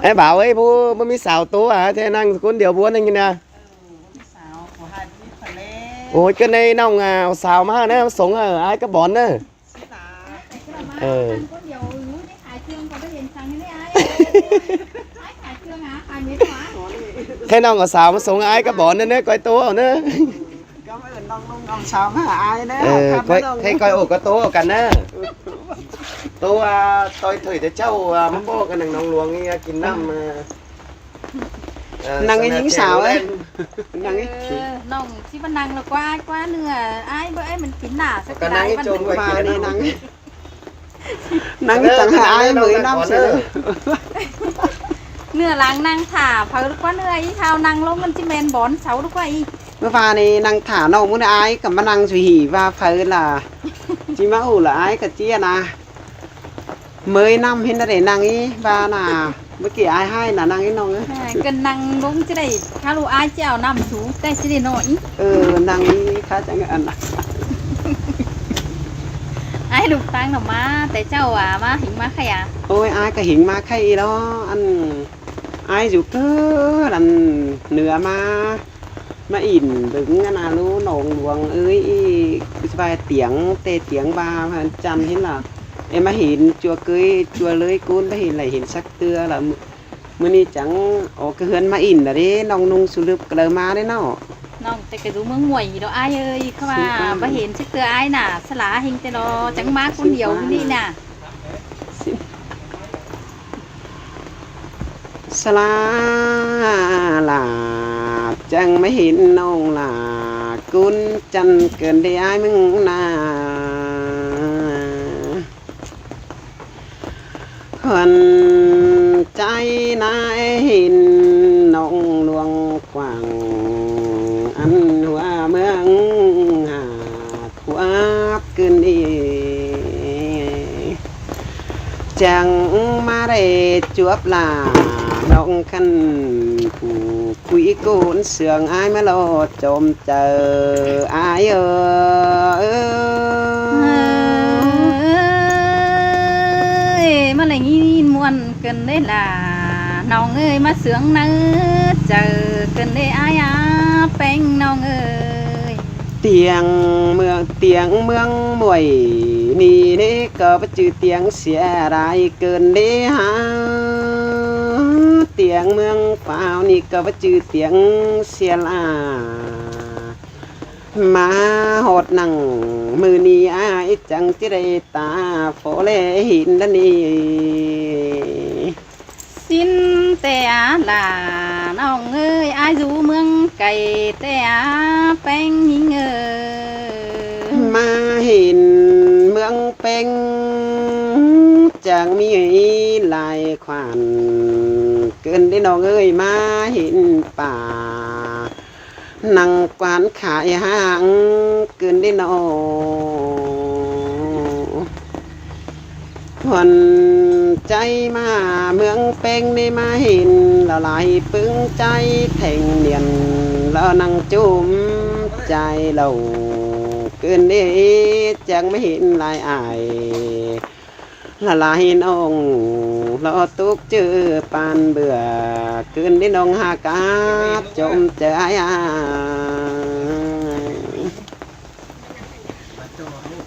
ấy bảo ấy bố mới xào tố à thế năng cuốn điều buôn anh nè ôi cái này nông à xào má nó sống ở ai cái bón nữa thế nào có xào mà sống ai cái bón nữa coi tố nữa sao mà ai đó coi thấy coi ổ có tố ở cạnh á tố tôi thử để châu mắm bò cái nằng nòng luồng kín năm năng cái những xào ấy năng cái nòng chỉ ban năng là qua nữa ai bữa ấy mình kín nả sẽ cái năng cái trộn qua đi năng cái chẳng ai 10 năm rồi nửa làng năng thả phải quá nửa ấy thao năng luôn mình chỉ men bón 6 lúc vậy và này năng thả nâu muốn ai cầm mà năng suy hỉ và phải là chỉ mẫu là ai cả chia nà 10 năm hiện để năng ý và là bất kỳ ai hay là năng cái nông ấy cần năng đúng chứ đây khá là ai chèo nằm xuống đây chỉ để nổi năng ý khá chẳng ăn ai lục tăng nào má tại cháu à má hình má khay à ôi ai cả hình má khay đó ăn ai dục thứ lần nửa mà ỉn đứng là lú nồng luồng ơi vài tiếng tê tiếng ba chăn thế là em mà hình chùa cưới chùa lưới cún mà hình lại hình sắc tưa là mới đi chẳng ở cái hươn mà ỉn là đấy nông nung sụp lụp cái má đấy nó nông tại cái rú mương muội gì đó ai ơi các bà bà hiện sắc tưa ai nè sao lá hình thế đó chẳng má con nhiều đi nè Sala là chẳng mấy hiện nông là cún chăn cần để ai mừng na còn trái nai hình nông luồng quảng ăn hoa mương hà thuốc cơn đi chẳng mà để chuốc là nông khăn phủ quỷ côn sườn ai mà lo trộm chờ ai ơi mà lại nhìn muôn cần đấy là nòng ơi mà sướng nỡ chờ cần đấy ai á bánh nòng ơi tiếng mương muội nì đấy có bất chữ tiếng xe đại cơn đấy ha tiếng mương pháo nì có bất chữ tiếng xe là mà hột nằng mưa nì ai chẳng chỉ đây ta phố lệ hình đó nì xin tè là nòng ơi ai rú mương cày tè bánh nhìn ơi mà hình mương bánh chẳng mi lại khoản cơn đến nó ơi mà hình bà năng quán khải hàng cơn đến nó thuần chay mà mương bánh đi mà hình là lại bưng chay thành niên là năng chùm chay lầu cơn đi chẳng mấy hình lại ai là lại ông lo túc chữ pan bữa cơn đến ông hà cát trộm trái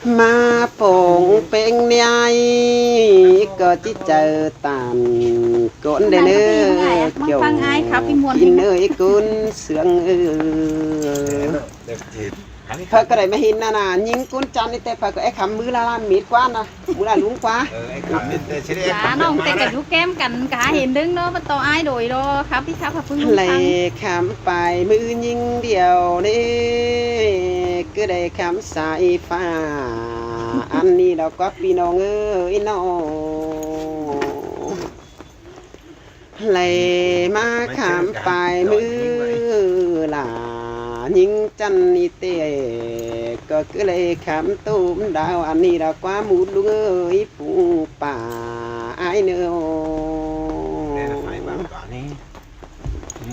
mà phồng beng nhai có chỉ chờ tàn cốn đến nữa kiểu in nơi cún sướng phải cái này mà hình nè nhưng cún chăn đi phải cái khăm mưa là mịt quá nè mưa là lúng quá dạ nó tay cái rú kem cành cả hiện đứng đó bắt to ai đuổi đó khám đi khám phương lại khám bài mưa nhưng điều đi cứ để khám sai pha anh đi đâu có pino ơi nó lại mà khám bài mưa là nhưng chân y tế có cứ lấy khám tôm đào anh đi đâu quá mút luôn ơi phụ bà ai nữa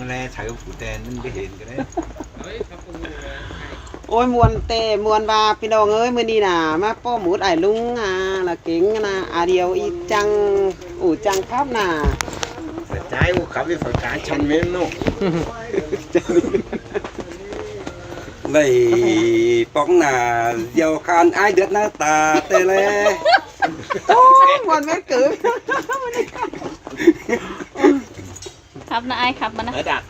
nghe thấy phụ tên nên biết hiện cái đấy ôi muôn ba pin đồ ơi mới đi nà mà po mút ải lung là kính là điều y chăng ủ chăng khắp nà trái u khắp với phải cá chân miếng nó vậy bóng là giàu khan ai được na ta tê lê หมดแม่กือ ครับนะไอ้ครับมันนะ ở đặt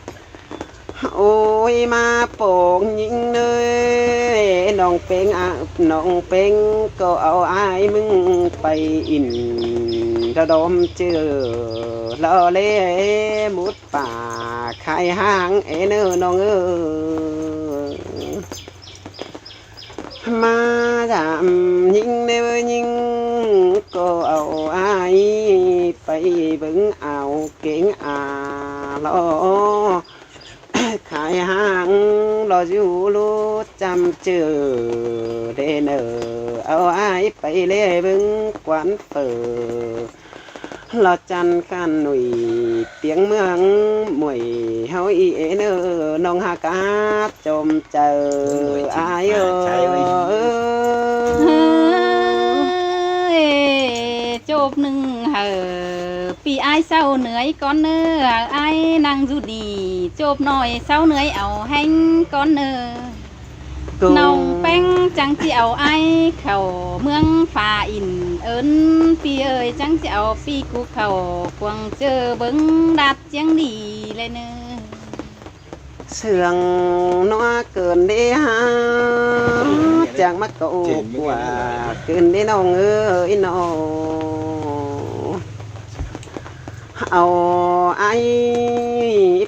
โอ้ยมาโป่งยิงเลยน้องเป็งน้องเป็งก็เอาอายมึงไปอินระดมเจอละเล่มุดป่าขายห้างเนอน้องมาดามยิงเนอยิงก็เอาอายไปเบิ่งเอาเก่งล้อขายห้างรออยู่รู้จำเจอเดเนอเอาอายไปเล่เบิ่งกวนเปิดรอจันขันหนุ่ยเตียงเมืองมวยเฮาอีเนอน้องหากาจมเจออายเอ เฮ้ยจบหนึ่งเหอปีไอ้เศร้าเหนื่อยก้อนเนื้อไอ้นางดูดีจบหน่อยเศร้าเหนื่อยเอาแห้งก้อนเนื้อน้องแป้งจังที่เอาไอ้เข่าเมืองฝ่าอินเอิ้นปีเอ้ยจังที่เอาปีกูเข่าควงเจอเบิ้งดัดเจียงดีเลยเนื้อ เสื่องนัวเกินได้ฮะจากมักก็กว่าเกินได้น้องเอ้ยน้องเอาไอ้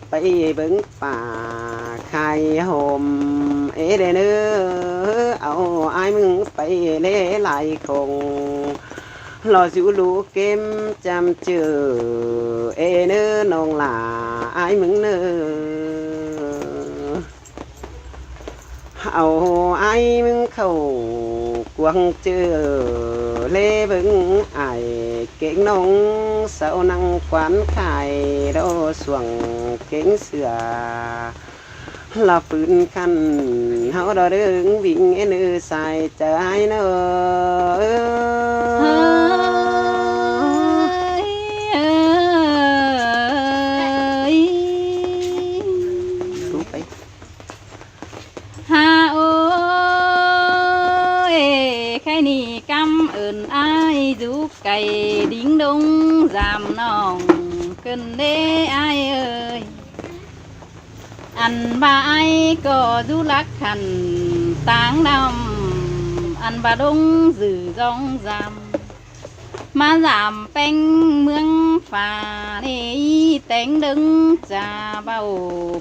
ไปเบิ่งป่าไข่หอมเด้เนื้อเอาไอ้มึงไปเล่ไหลคงรอสิวลูเกมจำเจอเนื้อน้องหล่าไอ้มึงเนื้อ เอาไอ้มึงเข้ากวางเจอเล่บึงไอ้เก่งน้องเสานังควันไข่ดอสวงเก่งเสือลาปืนคันเฮาดอเดึงวิ่งเนื้อใส่ใจเนอ ฮาโอ้ยใครนี่กำเอิญอ้ายดูไก่ดิ้งดงจามน้องเกินเด้อ้ายเอ้ยอันบ่าไอ้ก็ดูรักขันต่างดำอันบ่าดงสื่อจองจำมาจามเป็นเมืองฝ่านี่แต่งดึงจ่าเบา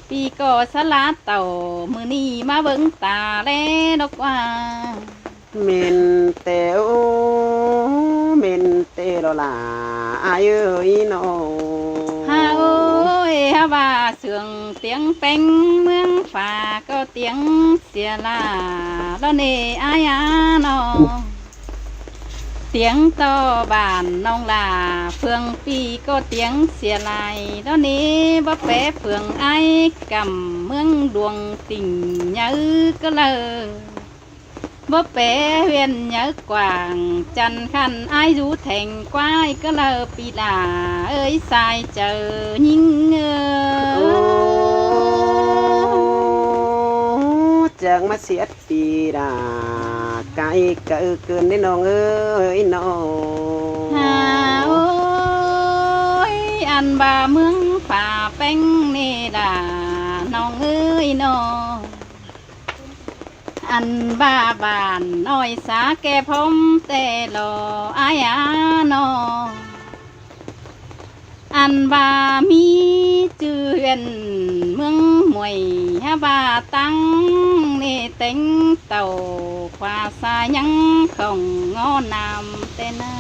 ปีก็สลาเต่ามือนี้มาเบิ่งตาแลดอกว่า เมนเตวเมนเตโลลาอายุอีโน ฮาโอ้ยฮาว่าเสียงเตียงเป็นเมืองฝ่าก็เตียงเสียลาแล้วเนอายานอเตียงต่อบานน้องลาเฟืองปีก็เตียงเสียลายแล้วนี้บ่แปะเฟืองไอ้กำเมืองดวงติ่งยื้อก็เลยบ่แปะเวียนยื้อกว่างจันขันไอ้รู้แทงกวายก็เลยปีลาเอ้ยสายเจอยิ่งจังมาเสียดปีดาไก่เกินได้น้องเอ้ยน้อง ฮาโอ้ยอันบ่าเมืองฝ่าแป้งนี่ดาน้องเอ้ยน้องอันบ้าบานน้อยสาแก่พรมแต่หล่ออายานออันบ่ามีจื่อเห็นเมืองมวยฮะบ่าตั้งนี่เต็งเต่าควาสายังของงอนำแต่นา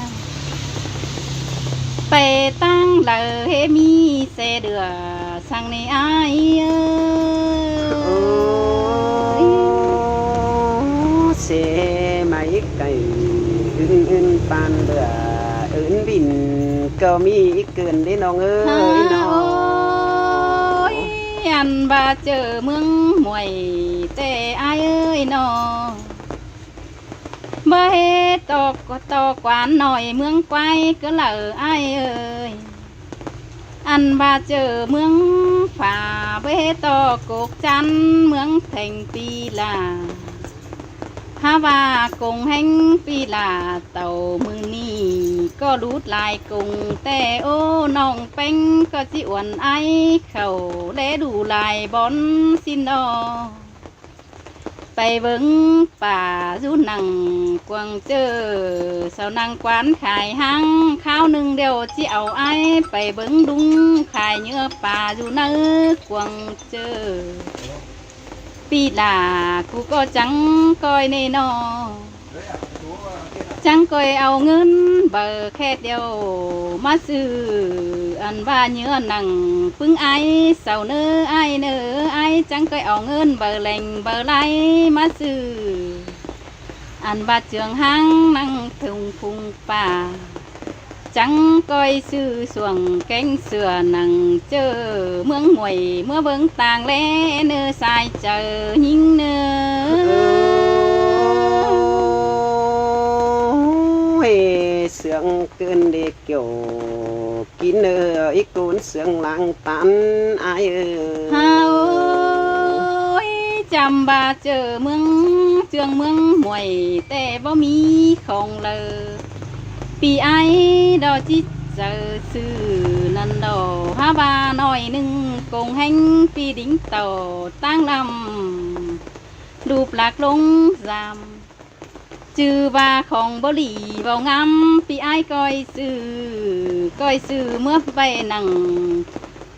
ไปตั้งเลยเฮมีเสเดือสังนี่อายเสไม่ไก่อื่นปานเดืออื่นบินก็มีเกินได้น้องเอ้ยน้อง อันบ่าเจอเมืองมวยแต่อายเอ้ยน้องบ่เฮ็ดตอกก็ตอกวานหน่อยเมืองไกวก็เหล่ออายเอ้ยอ อันว่าเจอเมืองฝ่าเวตอกกจันเมืองแห่งปีลาฮาว่ากงแห่งปีลาเต่ามือนี้ก็รูดลายกงแต่โอ้น้องเป็งก็จิอวนไอเขาและดูลายบอนสินอไปเบิ้งป่าจูนังกวางเจอสาวนางกวานขายหังข้าวหนึ่งเดียวจิเอาไอไปเบิ้งดุงขายเนื้อป่าอยู่เนื้อกวางเจอปีลากูก็จังก้อยในนอจังก้อยเอาเงินเบอร์แค่เดียวมาซื้ออันว่าเนื้อหนังปึ้งไอเสาเนื้อไอเนื้อไอจังก้อยเอาเงินเบอร์แหล่งเบอร์ไหลมาซื้ออันว่าเจืองหางนั่งถึงพุงป่าจังก้อยซื้อสวงแกงเสือหนังเจอเมืองหวยเมื่อเบิ่งต่างแลเนื้อสายเจอยิงเนื้อเสืองเกินเด็กเกี่ยวกินอีกตูนเสืองหลังตันอายฮาโอ้ยจำบาเจอเมืองเจืองเมืองหวยแต่บ่มีของเลยปีไอดอจิเจอซื้อนันดอฮาบาหน่อยหนึ่งกงแห่งปีดิ้งเต่าตั้งลำรูปหลักลงจำจือว่าของบหลีเบางามปีไอก้อยซื้อเมื่อไปนั่ง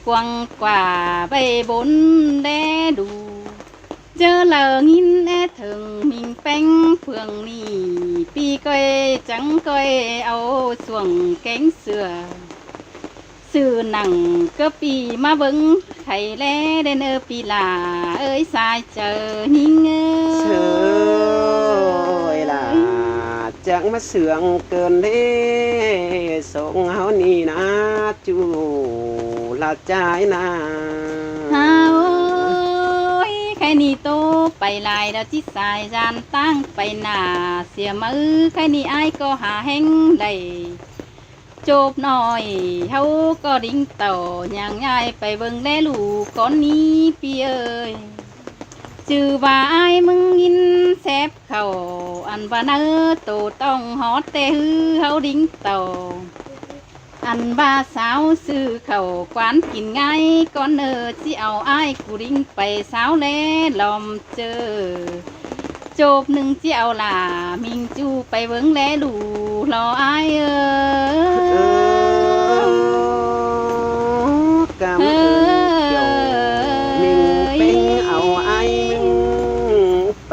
กวางกว่าไปบนแลดูเจอเหล่างินแอถึงมิงแป้งเพื่องนี่ปีก้อยจังก้อยเอาส่วงแกงเสือซื้อหนังก็ปีมาเบิ้งไข่แลเดนปีลาเอ้ยสายเจอนิ่งเสือล่ะจังมาเสืองเกินเด้ส่งเฮานี่นะจูละใจนะฮาโอ้ยใครนี่โตไปลายดาจิสายจานตั้งไปหน้าเสียมือใครนี่ไอ้ก็หาแห้งเลยจบหน่อยเฮาก็ดิ้งเต่าอย่างง่ายไปเบิ่งแลลูกก้อนนี้พี่เอ้ยจือว่าไอ้มึงยินแซบเขาอันว่าเนื้อโตต้องฮอดแต่ฮือเฮาดิ้งเต่าอันว่าสาวซื้อเขากวานกินง่ายก้อนที่เอาไอ้กูดิ้งไปสาวแลลอมเจอจบหนึ่งที่เอาล่ะมิงจูไปเบิ่งแลลูรอไอ้กำเกี่ยวมิงเป็นเอาไอ้มึงไป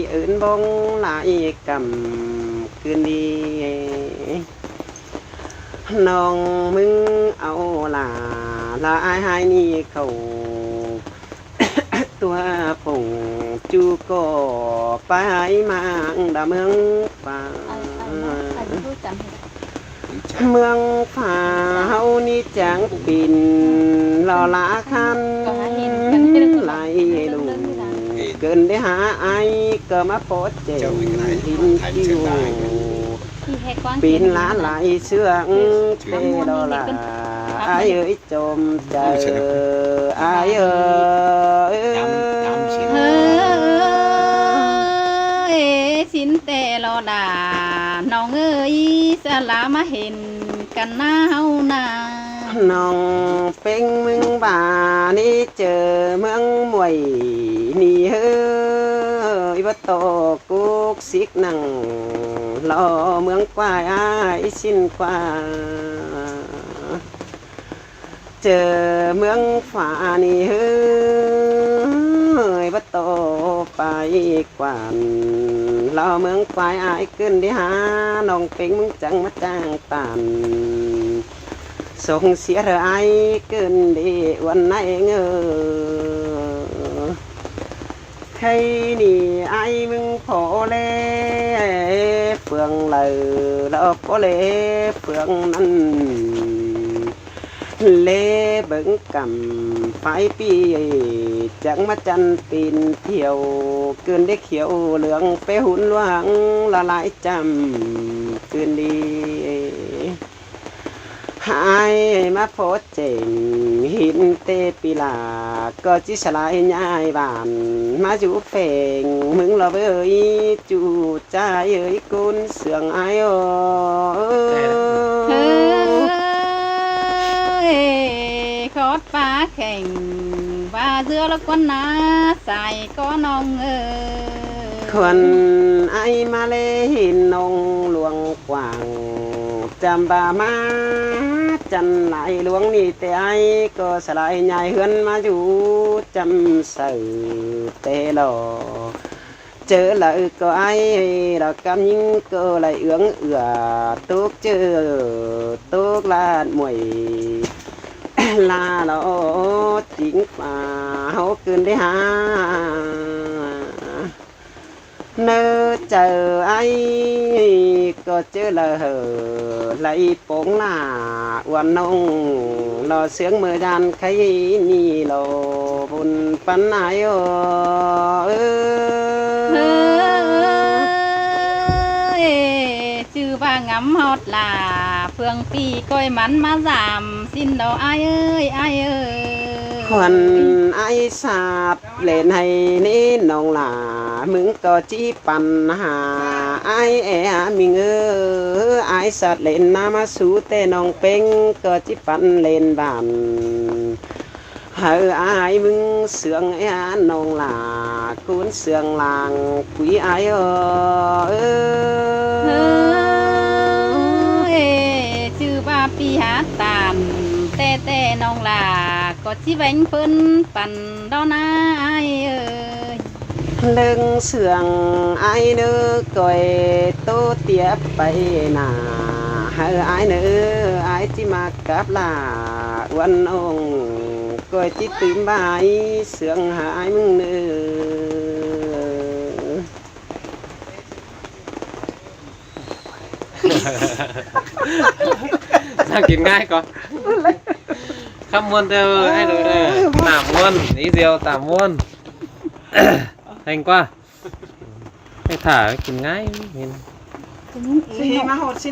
เอิ้นบงหลายกำคืนนี้น้องมึงเอาล่ะละไอ้ให้นี่เขาตัวป่งจูก็ไปมาดาเมืองป่าเมืองฝ่าเฮานี่จังปินรอละคันไหลลูเกินได้หาไอก็มาโพดเจงทินคิวปินล้านไหลเชื่องเตดอละไอเอ้ยจมใจไอเอ้ยสินเตลอดาน้องเอ้ยสลามาเห็นกันหน้าเฮานาน้องเป็งมึงบ่านี่เจอเมืองมวยนี่เฮ้ยบ่โตกุกสิกนั่งรอเมืองกวายอ้ายสิ้นกว่าเจอเมืองฝ่านี่เฮ้ยบ่โตไปกว่านรอเมืองกวายอ้ายขึ้นได้หาน้องเป็งมึงจังมาจ้างปานส่งเสียไอ้เกินดีวันไหนเงอใครนี่ไอ้มึงพอเล่เฟืองเลยแล้วพอเล่เฟืองนั้นเล่เบิ่งกำไฟปีจังมาจันปีนเที่ยวเกินได้เขียวเหลืองไปหุ่นหลวงละลายจำเกินดี hai má phố chỉnh hin tê pi là có chỉ xả lại nhai bàn má chú phèn mừng lo với chú trai ơi côn sườn ai ơi khót phá khèn và dưa là con ná xài có nongคนไอมาเลหินนงหลวงกว่างจำบามาจันไหลหลวงนี่แต่ไอก็สลายใหญ่เฮือนมาอยู่จำสื่อเตลอเจอlại có ai là cam nhưng cơ lại ướng tốt chứ tốt là mùi là nó chính mà hấu cơn đấy ha nơ chờ ai có chứ là hở lấy bóng là quan nông lo sướng mơ đàn khay ni lo bùn bắn ai chư ba ngắm hót là phương phi coi mắn má giảm xin đâu ai ơi ai ơi khoan ai sạp lên hay nế nông là mừng có chỉ pan hà ai mình ai sạt lên nam su tê nông peng có chỉ pan lên bàn hỡi ai mừng sương nông là cuốn sương làng quý ai chư ba pi hát tàn tê tê nông là có chi bánh phân phần đó na ai ơi lưng sương ai nữa coi tô tiếp bay nà hỡi ai nữa ai chỉ mặc cáp là quan ông coi chỉ tìm bài sương ai mừng nữa น่ากินง่ายก่อนคำมวนเดียวให้ดูเลยสามม้วนนี้เดียวสามม้วนแพงกว่าให้ถ่ากินง่าย สิมาหดสิ